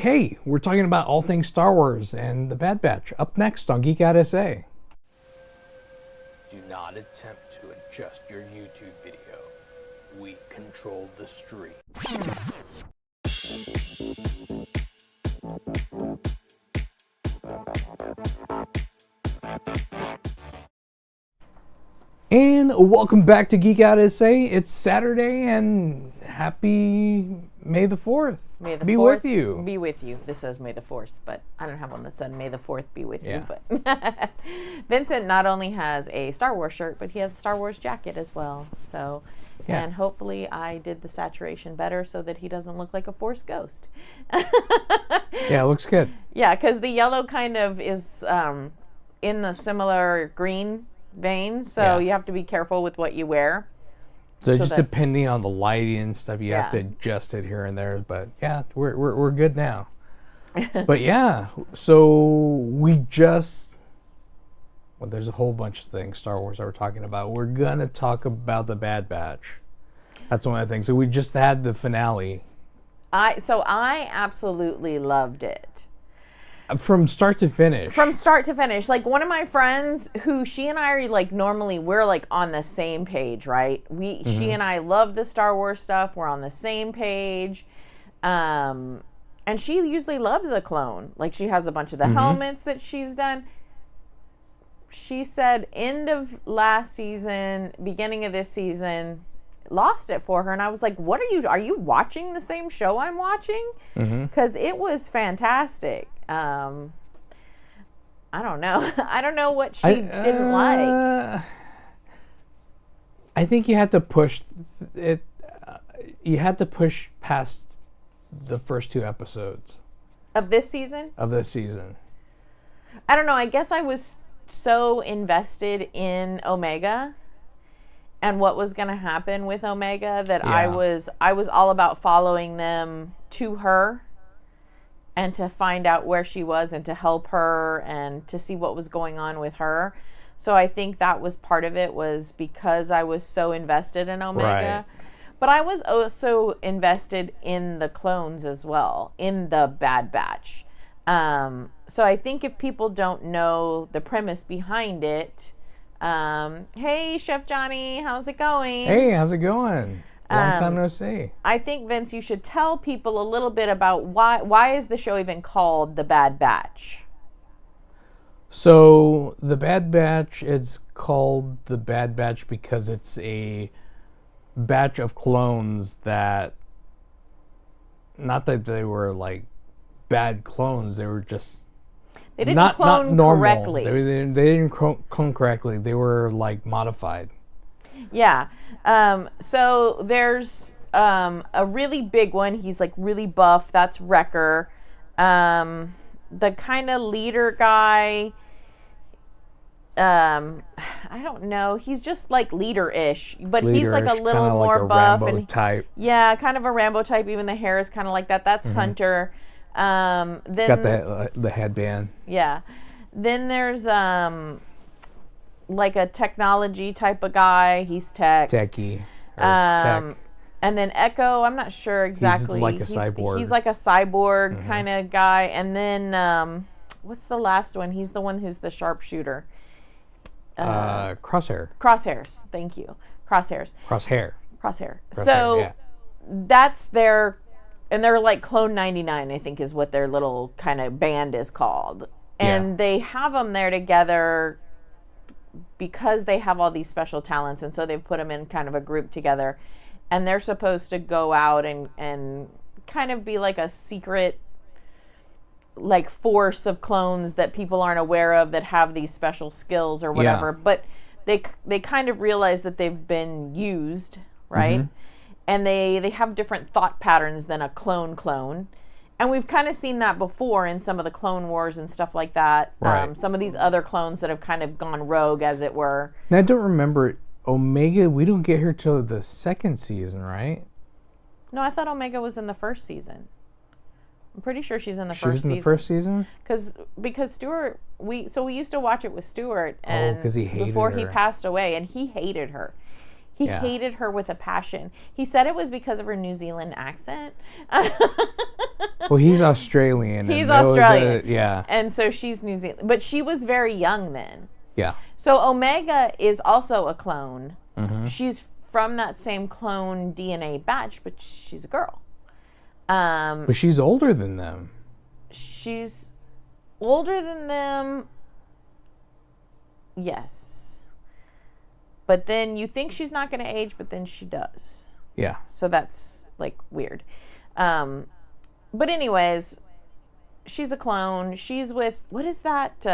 Okay, we're talking about all things Star Wars and the Bad Batch. Up next on Geek Out SA. Do not attempt to adjust your YouTube video. We control the stream. And welcome back to Geek Out SA. It's Saturday and happy May the 4th. May the be 4th with you. Be with you. This says May the 4th, but I don't have one that said May the 4th be with you. But Vincent not only has a Star Wars shirt, but he has a Star Wars jacket as well. So, Yeah. and hopefully I did the saturation better so that he doesn't look like a Force ghost. Yeah, it looks good. Yeah, because the yellow kind of is in the similar green vein, so Yeah. you have to be careful with what you wear. So, So just that- depending on the lighting and stuff, you have to Yeah. adjust it here and there. But yeah, we're good now. But yeah, so we just, well, there's a whole bunch of things Star Wars that we're talking about. We're gonna talk about the Bad Batch. That's one of the things. So we just had the finale. I absolutely loved it. From start to finish. From start to finish. Like, one of my friends who she and I are like, normally we're like on the same page, right? She and I love the Star Wars stuff. We're on the same page. And she usually loves a clone. Like, she has a bunch of the helmets that she's done. She said end of last season, beginning of this season, lost it for her. And I was like, are you watching the same show I'm watching? Because it was fantastic. I don't know. I don't know what she didn't like. I think you had to push it. You had to push past the first two episodes Of this season? of this season. I don't know. I guess I was so invested in Omega and what was going to happen with Omega that I Yeah. was all about following them to her and to find out where she was and to help her and to see what was going on with her. So I think that was part of it, was because I was so invested in Omega. Right. But I was also invested in the clones as well, in the Bad Batch. So I think if people don't know the premise behind it, hey, Chef Johnny, how's it going? Hey, how's it going? Long time no see. I think, Vince, you should tell people a little bit about why is the show even called The Bad Batch? So the Bad Batch, it's called the Bad Batch because it's a batch of clones that, not that they were like bad clones, they were just They didn't not clone normal. correctly. They didn't clone correctly. They were like modified. Yeah. So there's a really big one. He's like really buff. That's Wrecker. The kind of leader guy, I don't know. He's just like leader-ish, but he's like a Leader-ish, little kinda more like a buff Rambo and type. yeah, kind of a Rambo type. Even the hair is kind of like that. That's Hunter. Then He's got the headband. yeah. Then there's like a technology type of guy. He's tech. Techie. Tech. And then Echo, I'm not sure exactly. like a cyborg. He's like a cyborg kind of guy. And then what's the last one? He's the one who's the sharpshooter. Crosshair. Crosshairs. Thank you. Crosshairs. Crosshair. Crosshair. Crosshair, So yeah. that's their, and they're like Clone 99, I think is what their little kind of band is called. And Yeah. they have them there together because they have all these special talents. And so they've put them in kind of a group together. And they're supposed to go out and kind of be like a secret, like, force of clones that people aren't aware of that have these special skills or whatever. Yeah. But they kind of realize that they've been used, right? And they have different thought patterns than a clone. And we've kind of seen that before in some of the Clone Wars and stuff like that. Right. Some of these other clones that have kind of gone rogue, as it were. Now, I don't remember Omega. We don't get her till the second season, right? No, I thought Omega was in the first season. I'm pretty sure she's in the She first was in season. the first season? Because Stuart, we used to watch it with Stuart, and 'cause he hated before he her. passed away, and he hated her. He Yeah. hated her with a passion. He said it was because of her New Zealand accent. Well, he's Australian. He's and it was Australian. Yeah. And so she's New Zealand. But she was very young then. Yeah. So Omega is also a clone. Mm-hmm. She's from that same clone DNA batch, but she's a girl. But she's older than them. She's older than them. Yes. But then you think she's not going to age, but then she does. Yeah. So that's like weird. But anyways, she's a clone. She's with, what is that?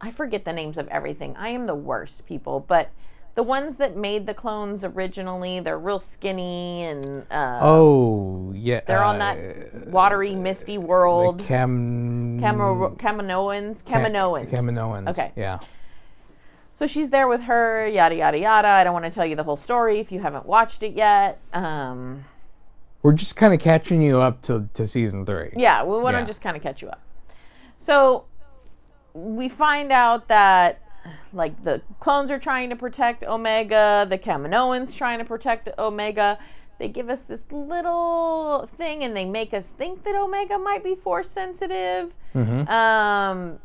I forget the names of everything. I am the worst, people. But the ones that made the clones originally, they're real skinny and oh, yeah. they're on that watery, misty world. The Kaminoans. Kaminoans. Okay. Yeah. So she's there with her, yada, yada, yada. I don't want to tell you the whole story if you haven't watched it yet. We're just kind of catching you up to season 3. Yeah, we want to just kind of catch you up. So we find out that like the clones are trying to protect Omega, the Kaminoans trying to protect Omega. They give us this little thing and they make us think that Omega might be force sensitive. Mm-hmm.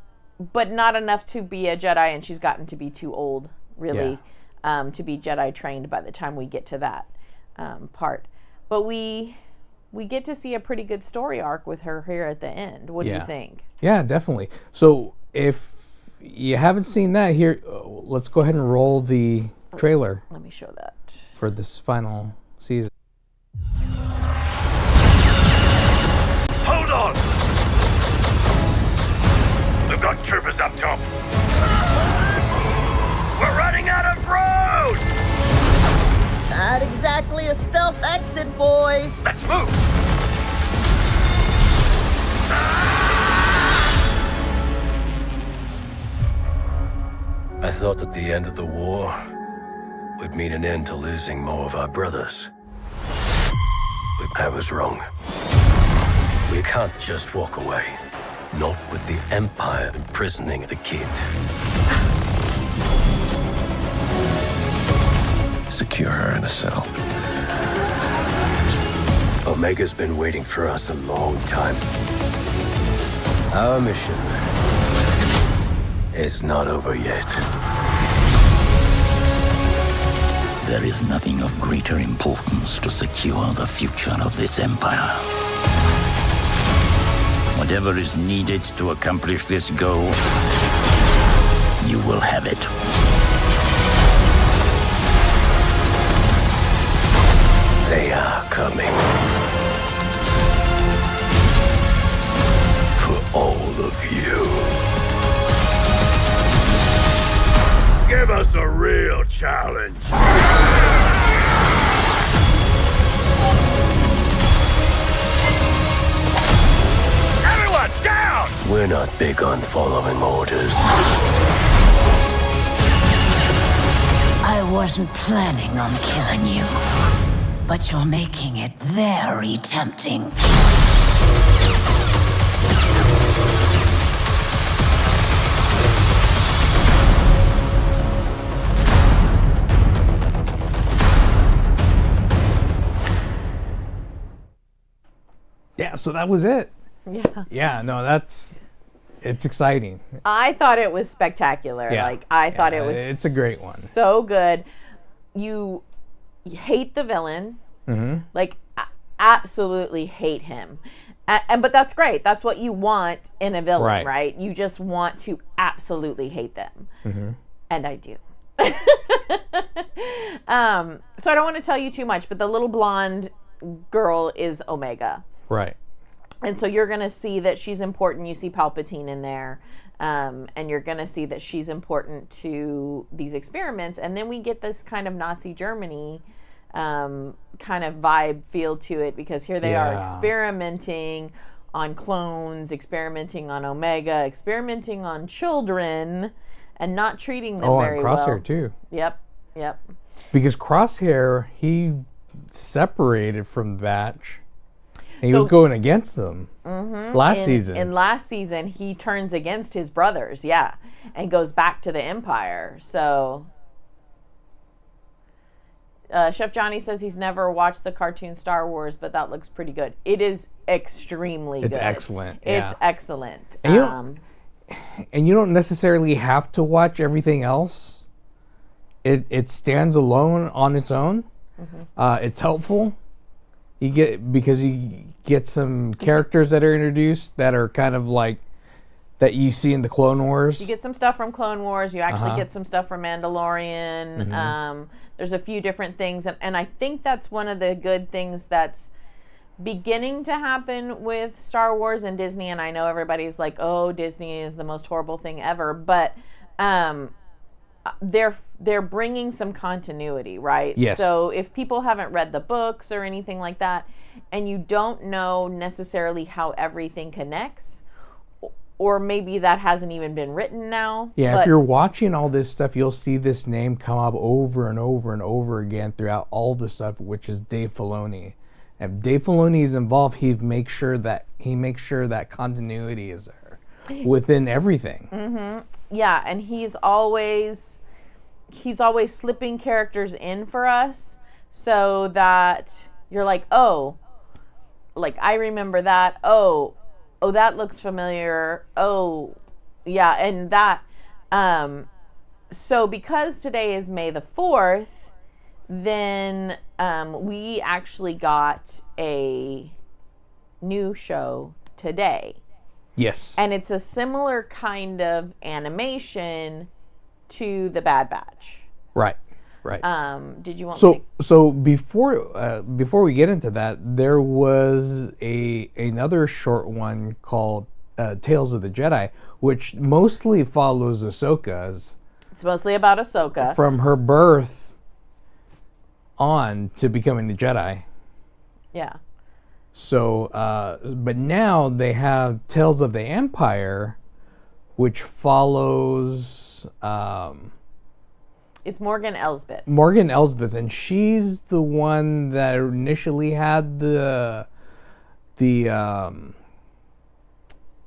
But not enough to be a Jedi, and she's gotten to be too old, really, to be Jedi trained by the time we get to that part. But we get to see a pretty good story arc with her here at the end. What do you think? Yeah, definitely. So if you haven't seen that here, let's go ahead and roll the trailer. Let me show that. For this final season. Hold on! We've got troopers up top. We're running out of road! Not exactly a stealth exit, boys. Let's move! I thought that the end of the war would mean an end to losing more of our brothers. But I was wrong. We can't just walk away. Not with the Empire imprisoning the kid. Secure her in a cell. Omega's been waiting for us a long time. Our mission is not over yet. There is nothing of greater importance to secure the future of this empire. Whatever is needed to accomplish this goal, you will have it. They are coming. For all of you. Give us a real challenge. Everyone, down! We're not big on following orders. I wasn't planning on killing you, but you're making it very tempting. Yeah, so that was it. Yeah. Yeah, no, it's exciting. I thought it was spectacular. Yeah. Like, I thought it was it's a great one. So good. You hate the villain. Mm-hmm. Like, absolutely hate him. But that's great. That's what you want in a villain, right? You just want to absolutely hate them. Mm-hmm. And I do. So I don't want to tell you too much, but the little blonde girl is Omega. Right. And so you're going to see that she's important. You see Palpatine in there. And you're going to see that she's important to these experiments. And then we get this kind of Nazi Germany kind of vibe feel to it, because here they are experimenting on clones, experimenting on Omega, experimenting on children, and not treating them very well. Oh, and Crosshair too. Yep. Because Crosshair, he separated from the batch. And he was going against them last season. In last season, he turns against his brothers, and goes back to the Empire. So Chef Johnny says he's never watched the cartoon Star Wars, but that looks pretty good. It is extremely good. It's excellent. It's yeah. excellent. And you don't necessarily have to watch everything else. It stands alone on its own. It's helpful. Because you get some characters that are introduced that are kind of like that you see in the Clone Wars. You get some stuff from Clone Wars. You actually get some stuff from Mandalorian. There's a few different things. And I think that's one of the good things that's beginning to happen with Star Wars and Disney. And I know everybody's like, oh, Disney is the most horrible thing ever. But they're bringing some continuity, right? Yes. So if people haven't read the books or anything like that, and you don't know necessarily how everything connects, or maybe that hasn't even been written now. Yeah, if you're watching all this stuff, you'll see this name come up over and over and over again throughout all the stuff, which is Dave Filoni. If Dave Filoni is involved, he makes sure that continuity is there within everything. Yeah, and he's always slipping characters in for us so that you're like, oh, like I remember that. Oh, that looks familiar. Oh, yeah, and that. So because today is May the 4th, then we actually got a new show today. Yes. And it's a similar kind of animation to the Bad Batch. Right. Did you want me to... So before we get into that, there was another short one called Tales of the Jedi, which mostly follows Ahsoka's. It's mostly about Ahsoka. From her birth on to becoming a Jedi. Yeah. So, but now they have Tales of the Empire, which follows... it's Morgan Elsbeth. Morgan Elsbeth, and she's the one that initially had the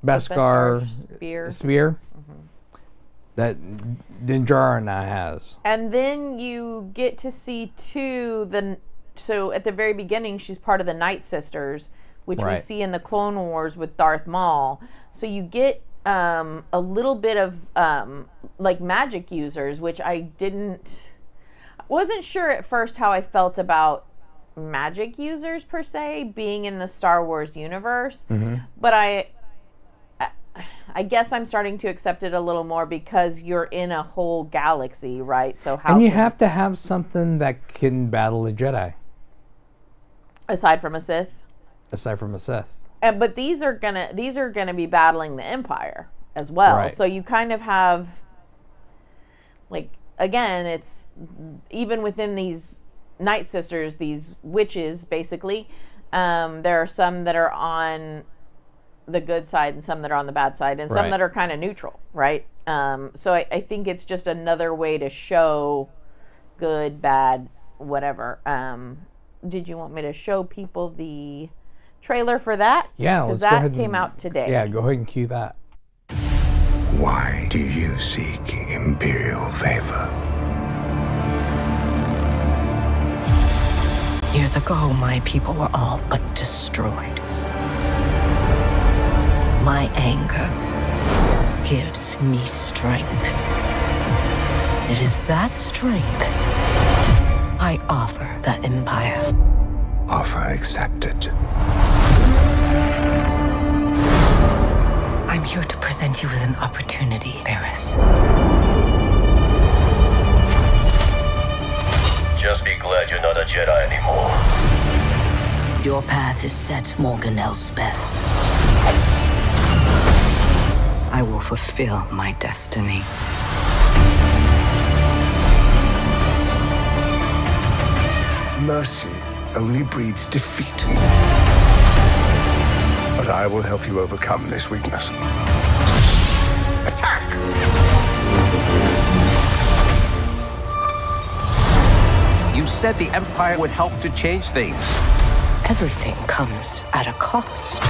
Beskar spear that Din Djarin now has. And then you get to see so at the very beginning, she's part of the Night Sisters, which we see in the Clone Wars with Darth Maul. So you get a little bit of like magic users, which I wasn't sure at first how I felt about magic users per se being in the Star Wars universe, but I guess I'm starting to accept it a little more because you're in a whole galaxy, right? So how? And you have to have something that can battle a Jedi. Aside from a Sith. But these are gonna be battling the Empire as well. Right. So you kind of have, like, again, it's even within these Night Sisters, these witches, basically. There are some that are on the good side and some that are on the bad side, and some that are kind of neutral, right? So I think it's just another way to show good, bad, whatever. Did you want me to show people the trailer for that? Yeah, because let's go that ahead came out today. Yeah, go ahead and cue that. Why do you seek Imperial favor? Years ago, my people were all but destroyed. My anger gives me strength. It is that strength I offer the Empire. Offer accepted. I'm here to present you with an opportunity, Barris. Just be glad you're not a Jedi anymore. Your path is set, Morgan Elsbeth. I will fulfill my destiny. Mercy only breeds defeat. But I will help you overcome this weakness. Attack! You said the Empire would help to change things. Everything comes at a cost.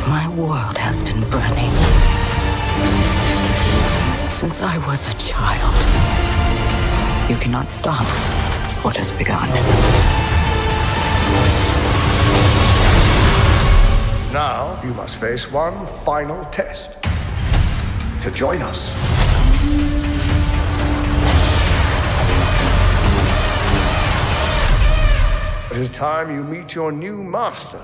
My world has been burning. since I was a child. You cannot stop what has begun. Now, you must face one final test. To join us. It is time you meet your new master.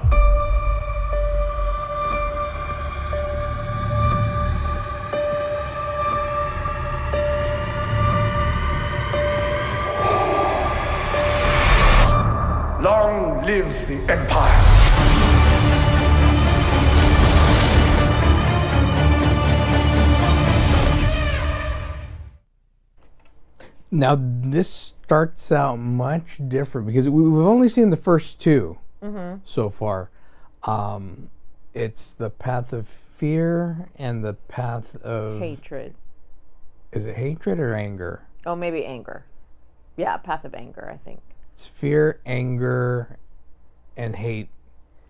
Long live the Empire! Now this starts out much different because we've only seen the first two so far. It's the path of fear and the path of Hatred. Is it hatred or anger? Oh, maybe anger. Yeah, path of anger, I think. It's fear, anger, and hate.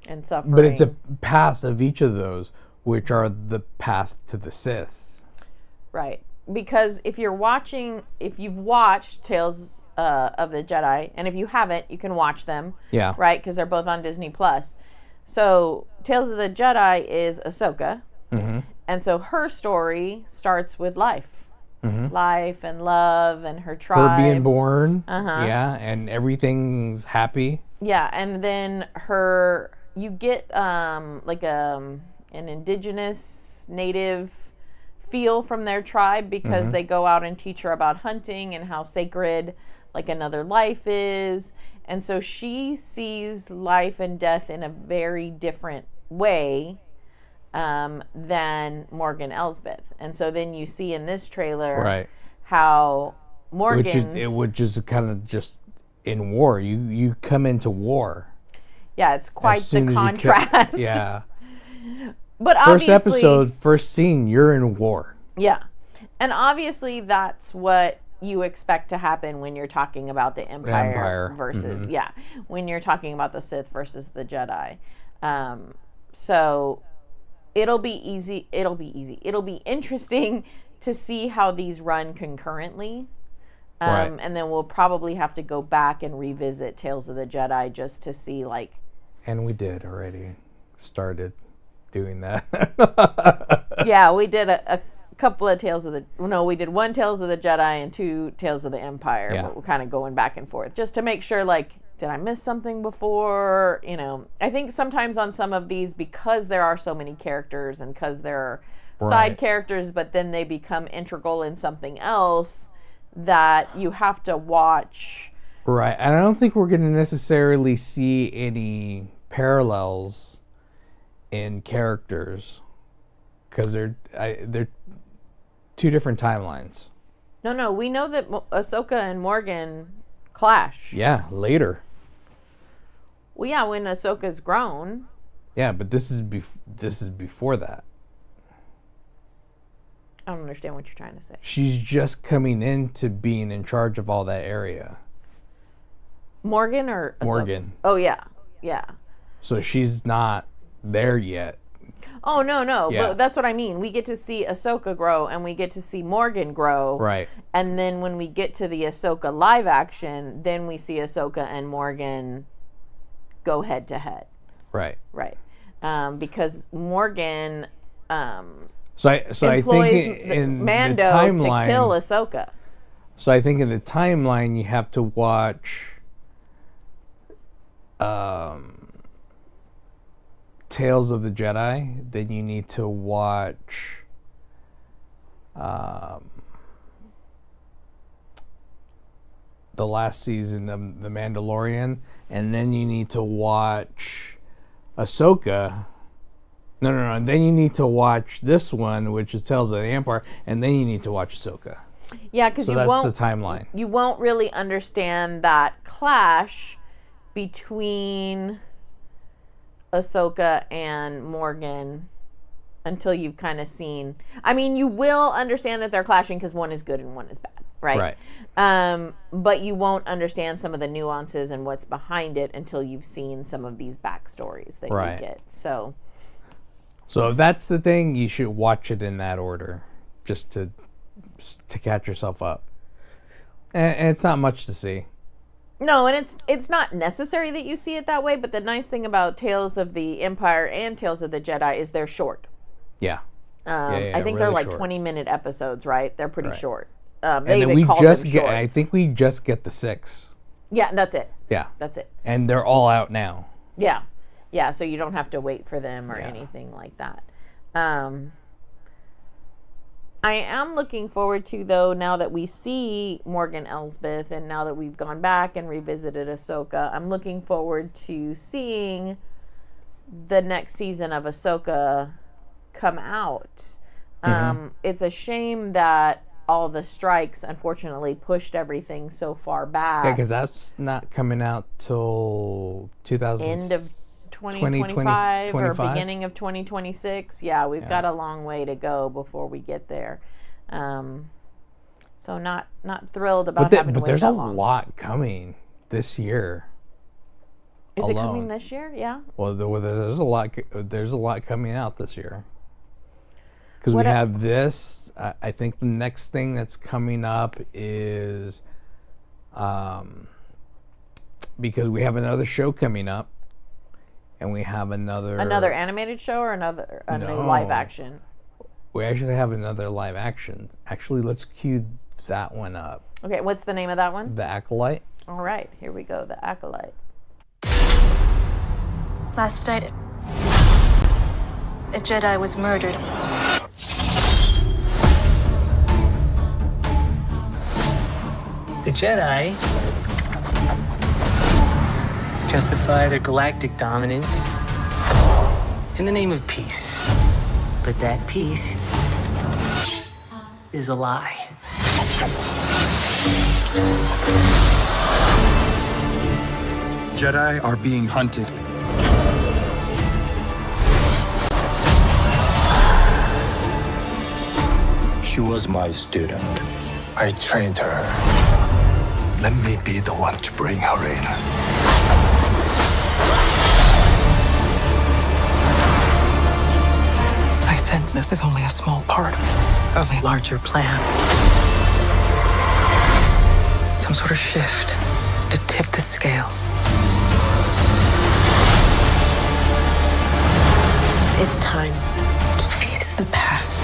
And suffering. But it's a path of each of those, which are the path to the Sith. Right. Because if you've watched Tales of the Jedi, and if you haven't, you can watch them. Yeah. Right? Because they're both on Disney Plus. So Tales of the Jedi is Ahsoka. Mm-hmm. And so her story starts with life. Mm-hmm. Life and love and her tribe. Her being born. Uh-huh. Yeah, and everything's happy. Yeah, and then you get an indigenous native feel from their tribe because they go out and teach her about hunting and how sacred like another life is. And so she sees life and death in a very different way than Morgan Elsbeth. And so then you see in this trailer how Morgan's... Which is kind of just in war. You come into war. Yeah, it's quite the contrast. Yeah. But first obviously, episode, first scene, you're in war. Yeah. And obviously that's what you expect to happen when you're talking about the Empire. Versus, when you're talking about the Sith versus the Jedi. So it'll be easy. It'll be interesting to see how these run concurrently. And then we'll probably have to go back and revisit Tales of the Jedi just to see like... And we did already started doing that. Yeah, we did a couple of Tales of the... No, we did one Tales of the Jedi and two Tales of the Empire. Yeah. But we're kind of going back and forth just to make sure, like, did I miss something before? You know, I think sometimes on some of these, because there are so many characters and because there are side characters, but then they become integral in something else that you have to watch. Right. And I don't think we're going to necessarily see any parallels in characters because they're two different timelines. No, we know that Ahsoka and Morgan clash. Yeah, later. Well, yeah, when Ahsoka's grown. Yeah, but this is before that. I don't understand what you're trying to say. She's just coming into being in charge of all that area. Morgan or Ahsoka? Morgan. Oh, yeah. Yeah. So she's not there yet. Oh, no. Yeah. But that's what I mean. We get to see Ahsoka grow and we get to see Morgan grow. Right. And then when we get to the Ahsoka live action, then we see Ahsoka and Morgan go head to head. Right. Right. Because Morgan So I think in Mando the timeline, to kill Ahsoka. So I think in the timeline you have to watch Tales of the Jedi. Then you need to watch the last season of The Mandalorian, and then you need to watch Ahsoka. No. And then you need to watch this one, which is Tales of the Empire, and then you need to watch Ahsoka. Yeah, because so that's the timeline. You won't really understand that clash between Ahsoka and Morgan until you've kind of seen. I mean, you will understand that they're clashing because one is good and one is bad, right? Right. But you won't understand some of the nuances and what's behind it until you've seen some of these backstories that you get. So if that's the thing, you should watch it in that order, just to to catch yourself up. And it's not much to see. No, and it's not necessary that you see it that way, but the nice thing about Tales of the Empire and Tales of the Jedi is they're short. Yeah. I think they're really like short. 20-minute episodes, right? They're pretty Right. short. And They then even we call just them get. shorts. I think we just get the 6. Yeah, that's it. Yeah. That's it. And they're all out now. Yeah. Yeah, so you don't have to wait for them or Yeah. anything like that. I am looking forward to, though, now that we see Morgan Elsbeth and now that we've gone back and revisited Ahsoka, I'm looking forward to seeing the next season of Ahsoka come out. It's a shame that all the strikes, unfortunately, pushed everything so far back. Yeah, because that's not coming out till 2000. End of 2025 or beginning of 2026. Yeah, we've got a long way to go before we get there. So not thrilled about having to wait there's that a long. lot coming this year. Is it coming alone. this year? Yeah. Well, there's a lot. There's a lot coming out this year. Because we What have this. I think the next thing that's coming up is, because we have another show coming up, and we have another animated show or a new No. live action? We actually have another live action. Actually, let's cue that one up. Okay, what's the name of that one? The Acolyte. All right, here we go. The Acolyte. Last night, a Jedi was murdered. The Jedi justify their galactic dominance in the name of peace. But that peace is a lie. Jedi are being hunted. She was my student. I trained her. Let me be the one to bring her in. I sense this is only a small part of a larger plan. Some sort of shift to tip the scales. It's time to face the past.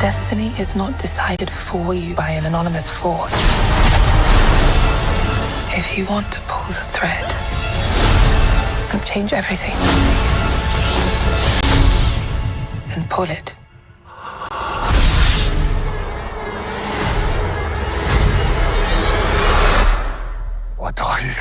Destiny is not decided for you by an anonymous force. If you want to pull the thread and change everything, then pull it. What are you?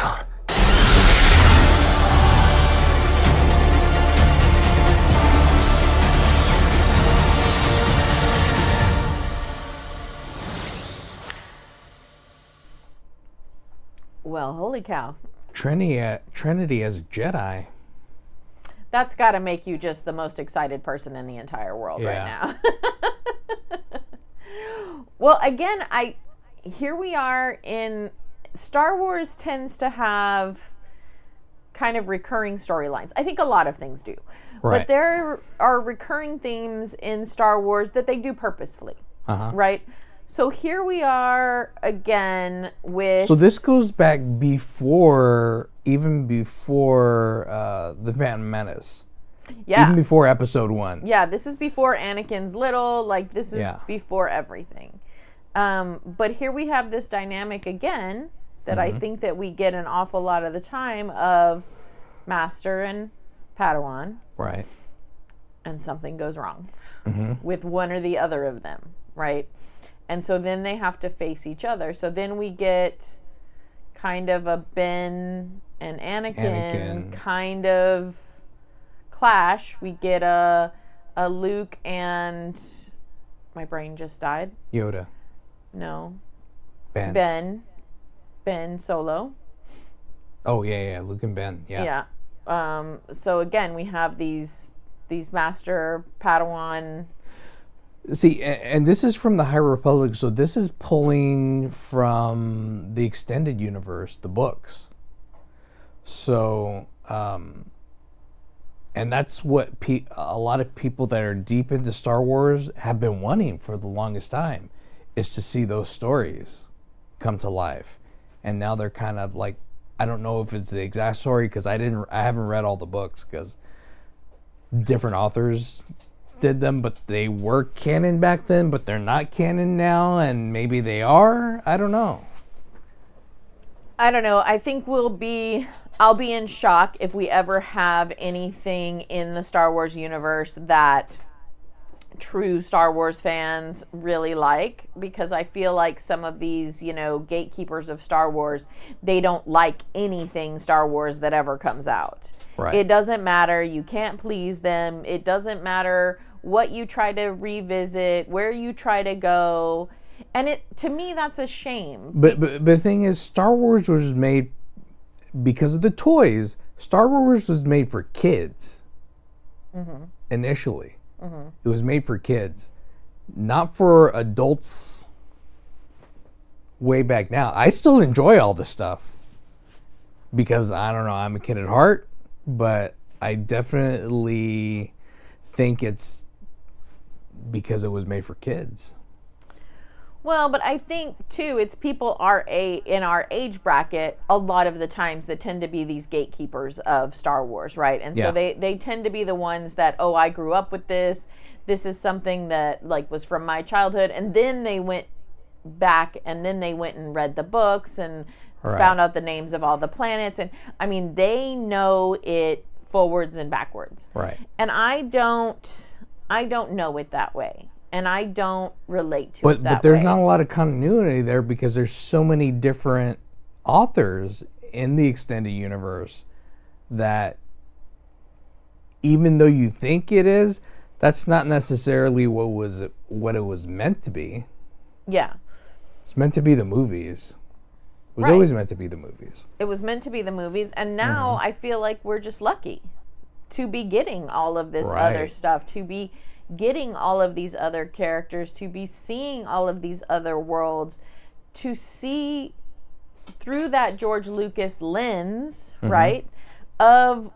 Well, holy cow. Trinity as a Jedi. That's got to make you just the most excited person in the entire world right now. Well, again, here we are in Star Wars tends to have kind of recurring storylines. I think a lot of things do. Right. But there are recurring themes in Star Wars that they do purposefully. Right? So here we are again with... So this goes back even before The Phantom Menace. Yeah. Even before Episode 1. Yeah, this is before Anakin's little. Like, this is before everything. But here we have this dynamic again that I think that we get an awful lot of the time of Master and Padawan. Right. And something goes wrong with one or the other of them, right? And so then they have to face each other. So then we get kind of a Ben and Anakin. Kind of clash. We get a Luke and... My brain just died. Yoda. No. Ben Solo. Oh, yeah, Luke and Ben, yeah. Yeah. So again, we have these Master Padawan... See, and this is from the High Republic, so this is pulling from the extended universe, the books. So, And that's what a lot of people that are deep into Star Wars have been wanting for the longest time, is to see those stories come to life. And now they're kind of like, I don't know if it's the exact story, because I haven't read all the books, because different authors did them, but they were canon back then, but they're not canon now, and maybe they are. I don't know. I think I'll be in shock if we ever have anything in the Star Wars universe that true Star Wars fans really like, because I feel like some of these, gatekeepers of Star Wars, they don't like anything Star Wars that ever comes out. Right. It doesn't matter. You can't please them. It doesn't matter what you try to revisit, where you try to go. And to me, that's a shame. But the thing is, Star Wars was made, because of the toys, Star Wars was made for kids. Mm-hmm. Initially. Mm-hmm. It was made for kids, not for adults way back now. I still enjoy all this stuff because, I don't know, I'm a kid at heart, but I definitely think it's because it was made for kids. Well, but I think too, it's people in our age bracket a lot of the times that tend to be these gatekeepers of Star Wars, right? And so they tend to be the ones that, oh, I grew up with this. This is something that like was from my childhood, and then they went back and then they went and read the books and found out the names of all the planets, and I mean they know it forwards and backwards. Right. And I don't know it that way. And I don't relate to it that way. But there's not a lot of continuity there, because there's so many different authors in the extended universe that even though you think it is, that's not necessarily what it was meant to be. Yeah. It's meant to be the movies. It was always meant to be the movies. It was meant to be the movies, and now I feel like we're just lucky to be getting all of this other stuff, to be getting all of these other characters, to be seeing all of these other worlds, to see through that George Lucas lens, right, of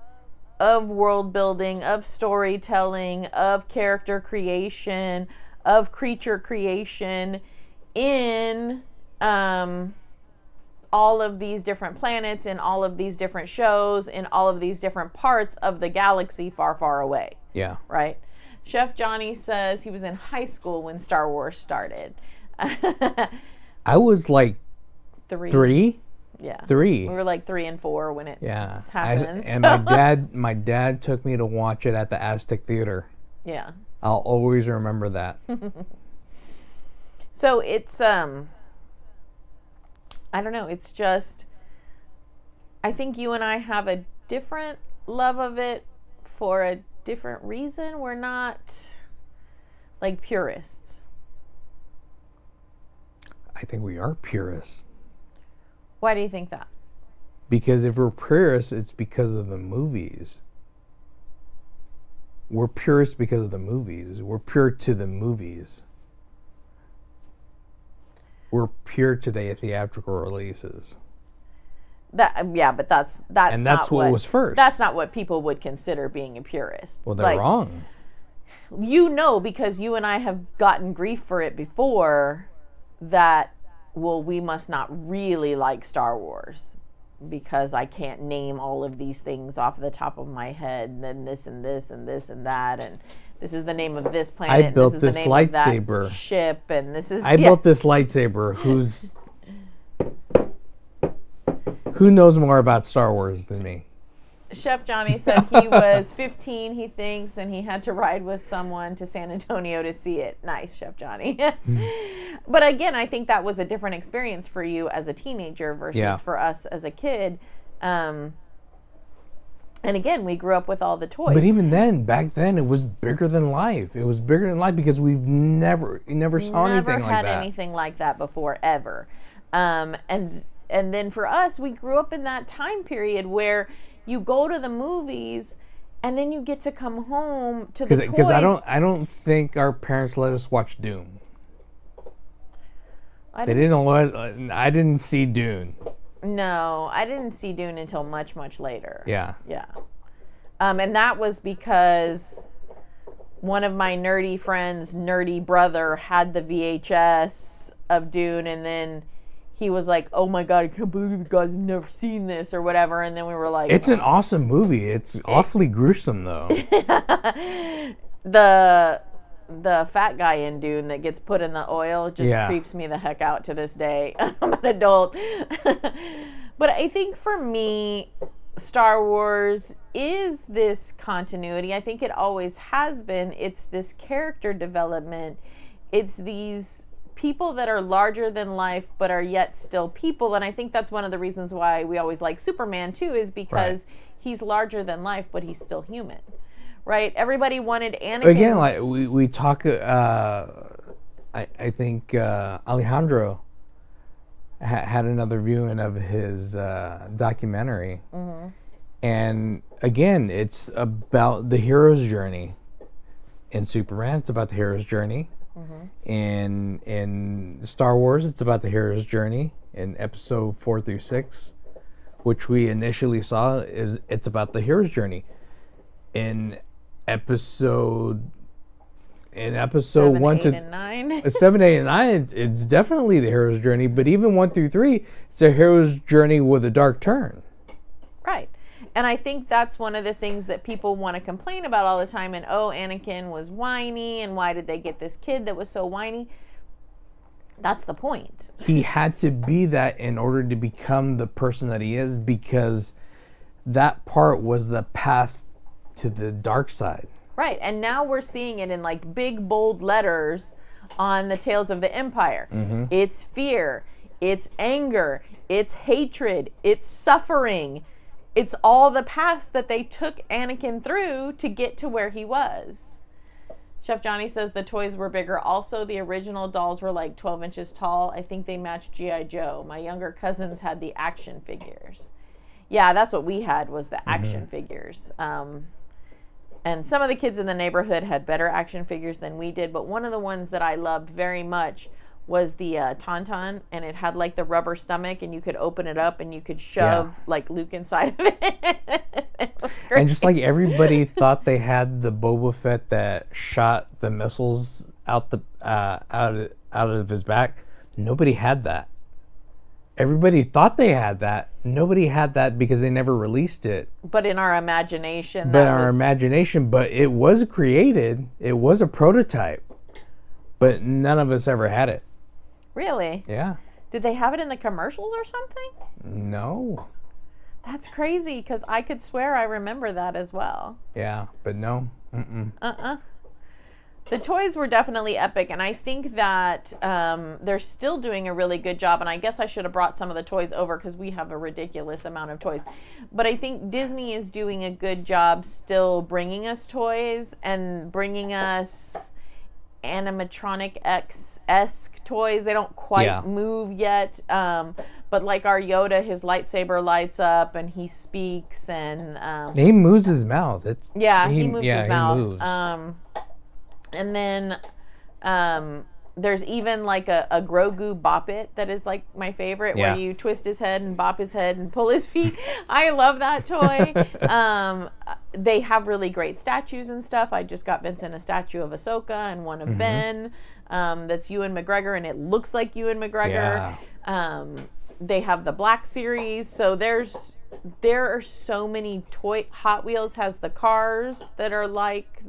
world building, of storytelling, of character creation, of creature creation in all of these different planets, in all of these different shows, in all of these different parts of the galaxy far, far away. Yeah. Right? Chef Johnny says he was in high school when Star Wars started. I was like three. Yeah. 3. We were like 3 and 4 when it happened. And my dad took me to watch it at the Aztec Theater. Yeah. I'll always remember that. So it's I don't know, it's just, I think you and I have a different love of it for a different reason. We're not like purists. I think we are purists. Why do you think that? Because if we're purists, it's because of the movies. We're purists because of the movies. We're pure to the movies. We're pure to the theatrical releases. But that's what was first. That's not what people would consider being a purist. Well, they're wrong. Because you and I have gotten grief for it before, that, well, we must not really like Star Wars because I can't name all of these things off the top of my head, and then this and this and this and that, and this is the name of this planet. I built this is this the name lightsaber of that ship, and this is. I built this lightsaber. Who knows more about Star Wars than me? Chef Johnny said he was 15, he thinks, and he had to ride with someone to San Antonio to see it. Nice, Chef Johnny. But again, I think that was a different experience for you as a teenager versus for us as a kid. And again, we grew up with all the toys. But even then, back then, it was bigger than life. It was bigger than life because we've never saw anything like that. Never had anything like that before, ever. And then for us, we grew up in that time period where you go to the movies and then you get to come home to the toys. Because I don't think our parents let us watch Dune. I didn't see Dune. No, I didn't see Dune until much, much later. Yeah. Yeah. And that was because one of my nerdy friends' nerdy brother had the VHS of Dune, and then he was like, "Oh my God, I can't believe you guys have never seen this," or whatever. And then we were like, It's an awesome movie. It's awfully gruesome, though. The fat guy in Dune that gets put in the oil just creeps me the heck out to this day. I'm an adult. But I think for me, Star Wars is this continuity. I think it always has been. It's this character development. It's these people that are larger than life but are yet still people. And I think that's one of the reasons why we always like Superman too, is because he's larger than life but he's still human. Right? Everybody wanted Anakin. Again, like we talk, I think Alejandro had another viewing of his documentary. And again, it's about the hero's journey. In Superman, it's about the hero's journey. In Star Wars, it's about the hero's journey. In episode 4 through 6, which we initially saw, it's about the hero's journey. In episode 7, 1 8, to and 9. 7, 8, and 9, it's definitely the hero's journey. But even 1 through 3, it's a hero's journey with a dark turn. Right. And I think that's one of the things that people want to complain about all the time. And Anakin was whiny, and why did they get this kid that was so whiny? That's the point. He had to be that in order to become the person that he is, because that part was the path to the dark side. Right. And now we're seeing it in like big, bold letters on the Tales of the Empire. It's fear. It's anger. It's hatred. It's suffering. It's all the past that they took Anakin through to get to where he was. Chef Johnny says the toys were bigger. Also, the original dolls were like 12 inches tall. I think they matched G.I. Joe. My younger cousins had the action figures. Yeah, that's what we had, was the action figures. And some of the kids in the neighborhood had better action figures than we did, but one of the ones that I loved very much was the Tauntaun, and it had like the rubber stomach, and you could open it up and you could shove like Luke inside of it. It was great. And just like everybody thought they had the Boba Fett that shot the missiles out of his back, nobody had that. Everybody thought they had that. Nobody had that because they never released it. But in our imagination, but it was created. It was a prototype, but none of us ever had it. Really? Yeah. Did they have it in the commercials or something? No. That's crazy, because I could swear I remember that as well. Yeah, but no. The toys were definitely epic, and I think that they're still doing a really good job, and I guess I should have brought some of the toys over because we have a ridiculous amount of toys. But I think Disney is doing a good job still bringing us toys and bringing us animatronic-esque toys. They don't quite move yet, but like our Yoda, his lightsaber lights up and he speaks, and he moves his mouth. He moves his mouth. Moves. And then there's even like a Grogu bop it that is like my favorite, where you twist his head and bop his head and pull his feet. I love that toy. They have really great statues and stuff. I just got Vincent a statue of Ahsoka and one of Ben that's Ewan McGregor, and it looks like Ewan McGregor. They have the Black Series. So there are so many Hot Wheels has the cars that are like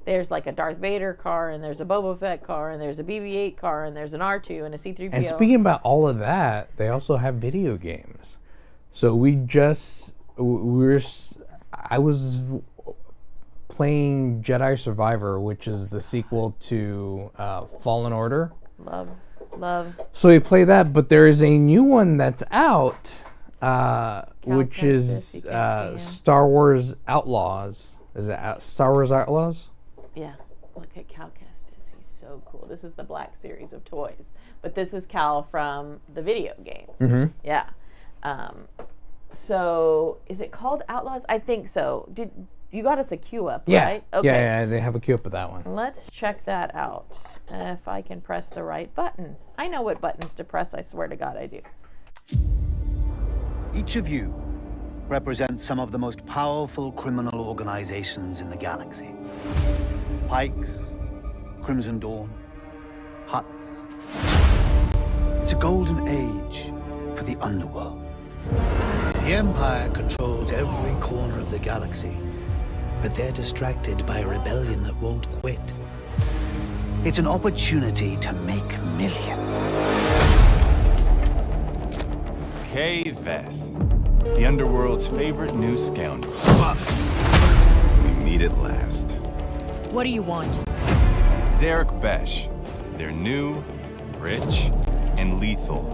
there's like a Darth Vader car, and there's a Boba Fett car, and there's a BB-8 car, and there's an R2 and a C-3PO. And speaking about all of that, they also have video games. So I was playing Jedi Survivor, which is the sequel to Fallen Order. Love. So we play that, but there is a new one that's out, which is Star Wars Outlaws. Is it Star Wars Outlaws? Yeah, look at Cal Kestis. He's so cool. This is the Black Series of toys, but this is Cal from the video game. Yeah. So is it called Outlaws? I think so. Did you got us a queue up, right? Okay. Yeah, they have a queue up of that one. Let's check that out. If I can press the right button. I know what buttons to press, I swear to God I do. Each of you represent some of the most powerful criminal organizations in the galaxy. Pikes, Crimson Dawn, Hutts. It's a golden age for the underworld. The Empire controls every corner of the galaxy, but they're distracted by a rebellion that won't quit. It's an opportunity to make millions. Kay Vess, the underworld's favorite new scoundrel. We meet at last. What do you want? Zarek Besh. They're new, rich, and lethal.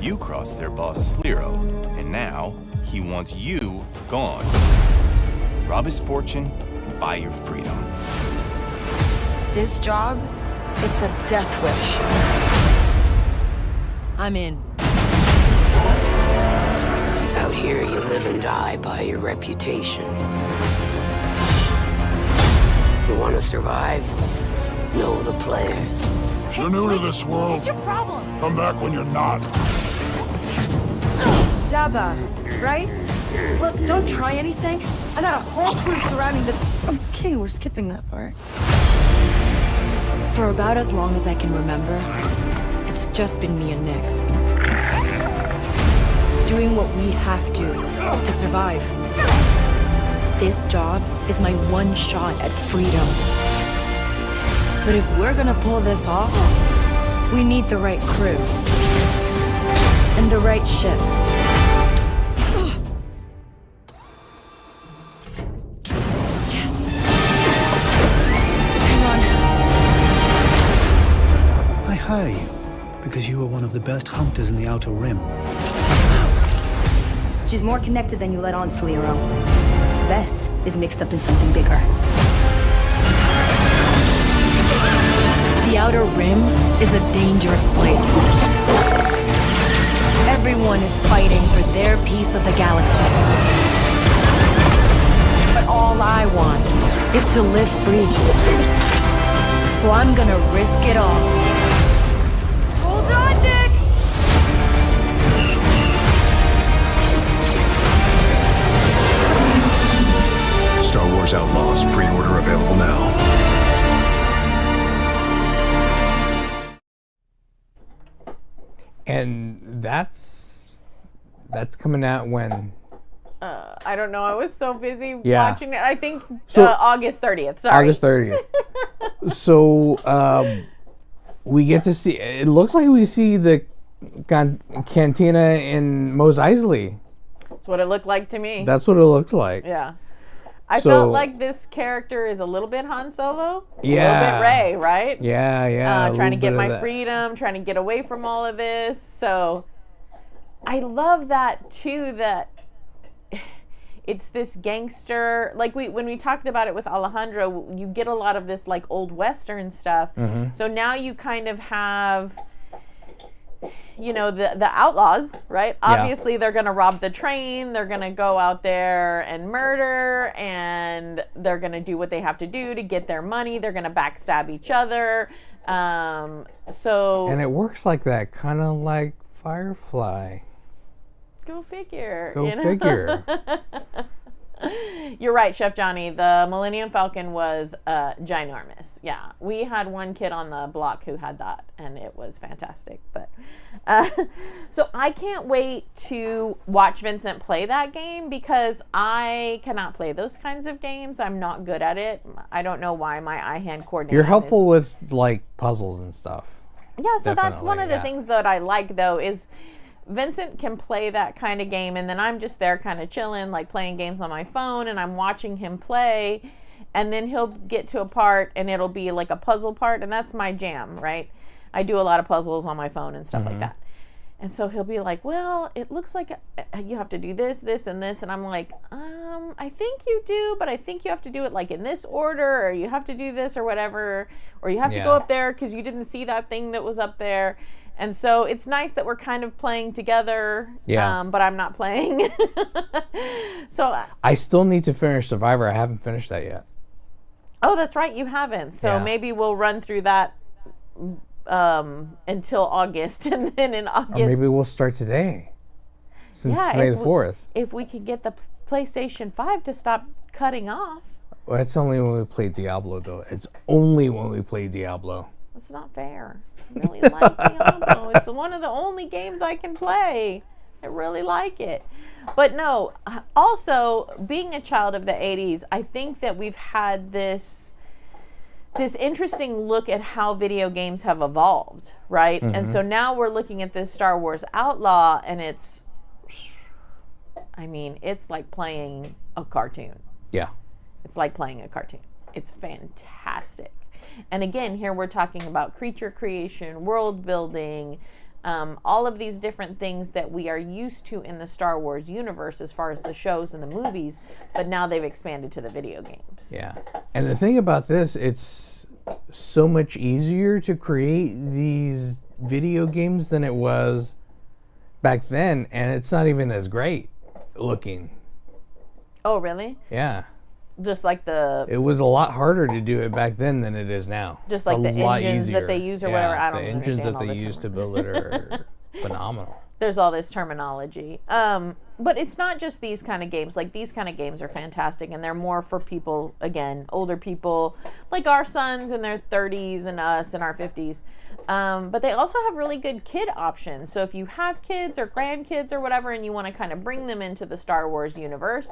You crossed their boss Sliro, and now he wants you gone. Rob his fortune and buy your freedom. This job, it's a death wish. I'm in. Out here, you live and die by your reputation. You want to survive? Know the players. You're new to this world. What's your problem? Come back when you're not. Jabba, right? Look, don't try anything. I got a whole crew surrounding the... Okay, we're skipping that part. For about as long as I can remember, it's just been me and Nix. Doing what we have to survive. This job is my one shot at freedom. But if we're gonna pull this off, we need the right crew. And the right ship. Yes! Hang on. I hire you because you are one of the best hunters in the Outer Rim. She's more connected than you let on, Sliro. Vess is mixed up in something bigger. The Outer Rim is a dangerous place. Everyone is fighting for their piece of the galaxy. But all I want is to live free. So I'm gonna risk it all. Hold on, Nick! Star Wars Outlaws, pre-order available now. And that's coming out when? I don't know. I was so busy Yeah. watching it. I think So- August 30th. Sorry. August 30th. So we get to see. It looks like we see the cantina in Mos Eisley. That's what it looked like to me. That's what it looks like. Yeah. I So- felt like this character is a little bit Han Solo. Yeah. A little bit Rey, right? Yeah, yeah. a Trying to little get bit of my that. freedom, trying to get away from all of this. So I love that too, that it's this gangster, like when we talked about it with Alejandro, you get a lot of this like old Western stuff. Mhm. So now you kind of have, you know, the outlaws, right? Yeah. Obviously they're going to rob the train, they're going to go out there and murder, and they're going to do what they have to do to get their money. They're going to backstab each other. So And it works like that, kind of like Firefly. go figure. Go you know? figure. You're right, Chef Johnny. The Millennium Falcon was ginormous. Yeah, we had one kid on the block who had that, and it was fantastic. But so I can't wait to watch Vincent play that game, because I cannot play those kinds of games. I'm not good at it. I don't know why my eye-hand coordination. You're helpful with like puzzles and stuff. Yeah, so that's one of the Definitely, things that I like, though, is Vincent can play that kind of game, and then I'm just there kind of chilling, like playing games on my phone, and I'm watching him play, and then he'll get to a part, and it'll be like a puzzle part, and that's my jam, right? I do a lot of puzzles on my phone and stuff like that. And so he'll be like, well, it looks like you have to do this, this, and this. And I'm like, I think you do, but I think you have to do it like in this order, or you have to do this or whatever, or you have to go Yeah. up there because you didn't see that thing that was up there. And so it's nice that we're kind of playing together, Yeah. but I'm not playing. So, I still need to finish Survivor. I haven't finished that yet. oh, that's right, you haven't. So Yeah. maybe we'll run through that until August, and then in August. Or maybe we'll start today. since May the 4th. If we could get the PlayStation 5 to stop cutting off. Well, it's only when we play Diablo, though. It's only when we play Diablo. That's not fair. I really like Diablo. It's one of the only games I can play. I really like it. But no, also, being a child of the 80s, I think that we've had this interesting look at how video games have evolved, right? And so now we're looking at this Star Wars Outlaw, and it's like playing a cartoon. Yeah. It's like playing a cartoon. It's fantastic. And again, here we're talking about creature creation, world building, all of these different things that we are used to in the Star Wars universe as far as the shows and the movies, but now they've expanded to the video games. Yeah. And the thing about this, it's so much easier to create these video games than it was back then, and it's not even as great looking. Oh, really? Yeah. Just like it was a lot harder to do it back then than it is now. Just like the engines that they use or whatever. I don't the engines that they use to build it are phenomenal. There's all this terminology. But it's not just these kind of games. Like, these kind of games are fantastic, and they're more for people, again, older people, like our sons in their 30s and us in our 50s. But they also have really good kid options. So if you have kids or grandkids or whatever, and you want to kind of bring them into the Star Wars universe,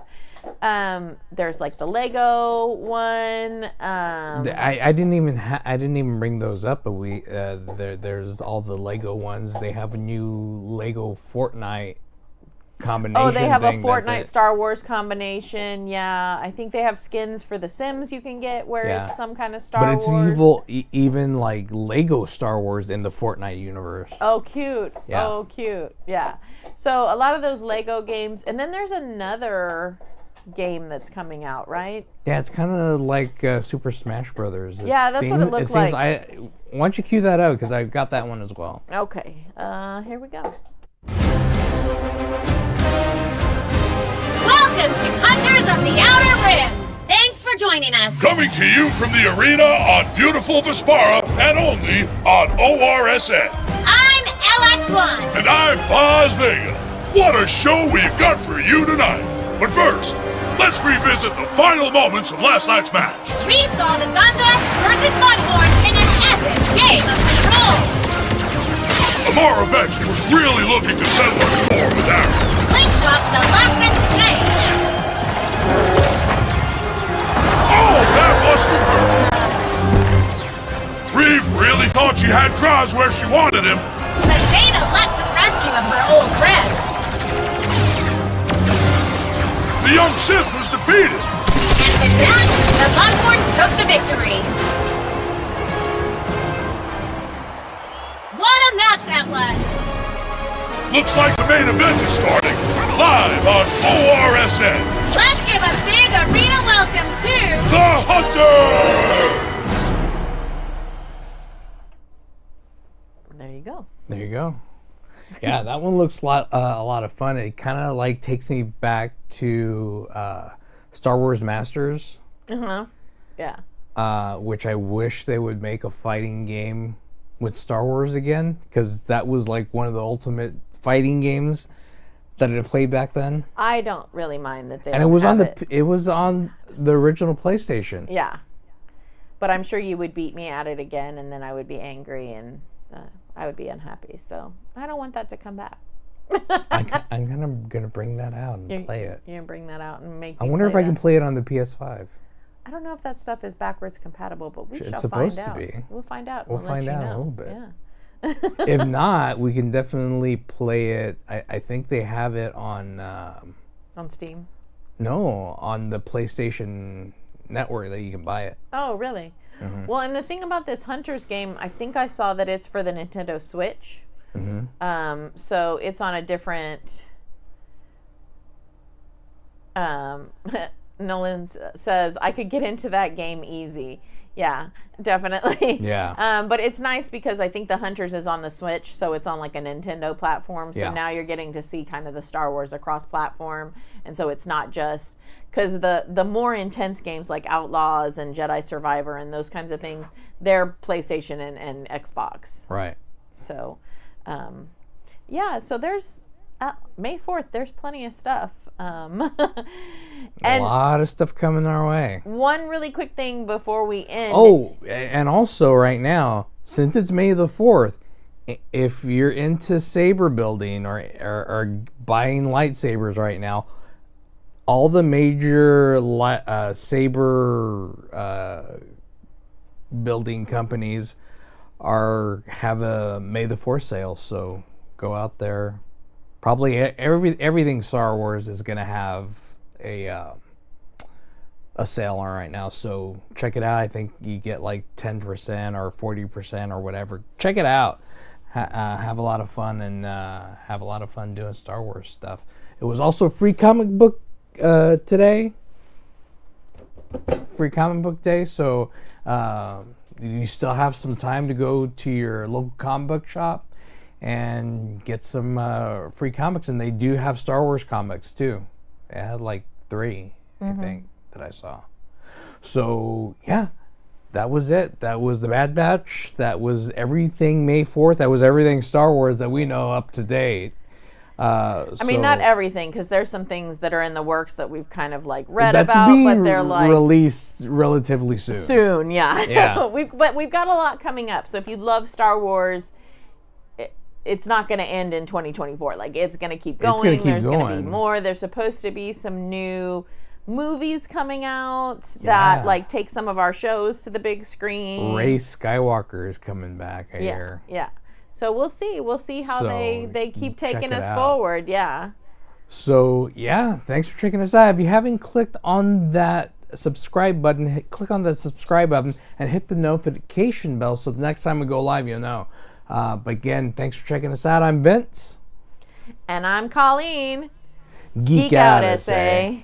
there's like the Lego one. I didn't even bring those up, but there's all the Lego ones. They have a new Lego Fortnite combination. Oh, they have a Fortnite Star Wars combination. Yeah, I think they have skins for the Sims you can get where it's some kind of Star Wars. But it's even like Lego Star Wars in the Fortnite universe. Oh, cute. Yeah. Oh, cute. Yeah. So a lot of those Lego games, and then there's another game that's coming out, right? Yeah, it's kind of like Super Smash Brothers. Yeah, that's what it looks like. Why don't you cue that out, because I've got that one as well. Okay. Here we go. Welcome to Hunters of the Outer Rim. Thanks for joining us. Coming to you from the arena on beautiful Vespara and only on ORSN. I'm LX1. And I'm Paz Vega. What a show we've got for you tonight. But first, let's revisit the final moments of last night's match. We saw the Gundams versus Mudhorns in an epic game of control. Amara Vex was really looking to settle her score with Aaron. Slingshot's the last thing to say. Oh, that must have hurt. Reeve really thought she had Graz where she wanted him. But Dana leapt to the rescue of her old friend. The young Sith was defeated. And with that, the Mudhorns took the victory. What a match that was! Looks like the main event is starting live on ORSN. Let's give a big arena welcome to the Hunters! There you go. There you go. Yeah, that one looks a lot of fun. It kind of like takes me back to Star Wars Masters. Yeah. Which I wish they would make a fighting game with Star Wars again, because that was like one of the ultimate fighting games that I played back then. I don't really mind that they. And it was on the original PlayStation. Yeah, but I'm sure you would beat me at it again, and then I would be angry and I would be unhappy. So I don't want that to come back. I'm gonna bring that out and play it. You're gonna bring that out and make. I wonder if I can play it on the PS5. I don't know if that stuff is backwards compatible, but we shall it's supposed find out. To be. We'll find out. We'll find out a little bit. Yeah. If not, we can definitely play it. I think they have it on. On Steam. No, on the PlayStation Network that you can buy it. Oh, really? Mm-hmm. Well, and the thing about this Hunters game, I think I saw that it's for the Nintendo Switch. Mm-hmm. So it's on a different. Nolan says I could get into that game easy. Yeah, definitely. Yeah. But it's nice because I think the Hunters is on the Switch, so it's on like a Nintendo platform. So now you're getting to see kind of the Star Wars across platform, and so it's not just because the more intense games like Outlaws and Jedi Survivor and those kinds of things, they're PlayStation and Xbox. Right. So, yeah. So there's. May 4th, there's plenty of stuff. A And lot of stuff coming our way. one really quick thing before we end. Oh, and also right now, since it's May the 4th, if you're into saber building or buying lightsabers right now, all the major saber building companies have a May the 4th sale. So go out there. Probably everything Star Wars is going to have a sale on right now, so check it out. I think you get like 10% or 40% or whatever. Check it out. Have a lot of fun and have a lot of fun doing Star Wars stuff. It was also free comic book today. Free comic book day, so you still have some time to go to your local comic book shop and get some free comics, and they do have Star Wars comics too. They had like 3, I think, that I saw. So yeah, that was it. That was the Bad Batch. That was everything May 4th. That was everything Star Wars that we know up to date. I mean, not everything, because there's some things that are in the works that we've kind of like read that's about, being but they're like released relatively soon. Soon, yeah. Yeah. But we've got a lot coming up. So if you love Star Wars, it's not going to end in 2024. Like, it's going to keep going. There's going to be more. There's supposed to be some new movies coming out that like take some of our shows to the big screen. Rey Skywalker is coming back, I hear. Yeah. So we'll see how they keep taking us out. forward. Yeah. So yeah, thanks for checking us out. If you haven't clicked on that subscribe button, click on that subscribe button and hit the notification bell so the next time we go live, you'll know. But again, thanks for checking us out. I'm Vince. And I'm Colleen. Geek out, SA.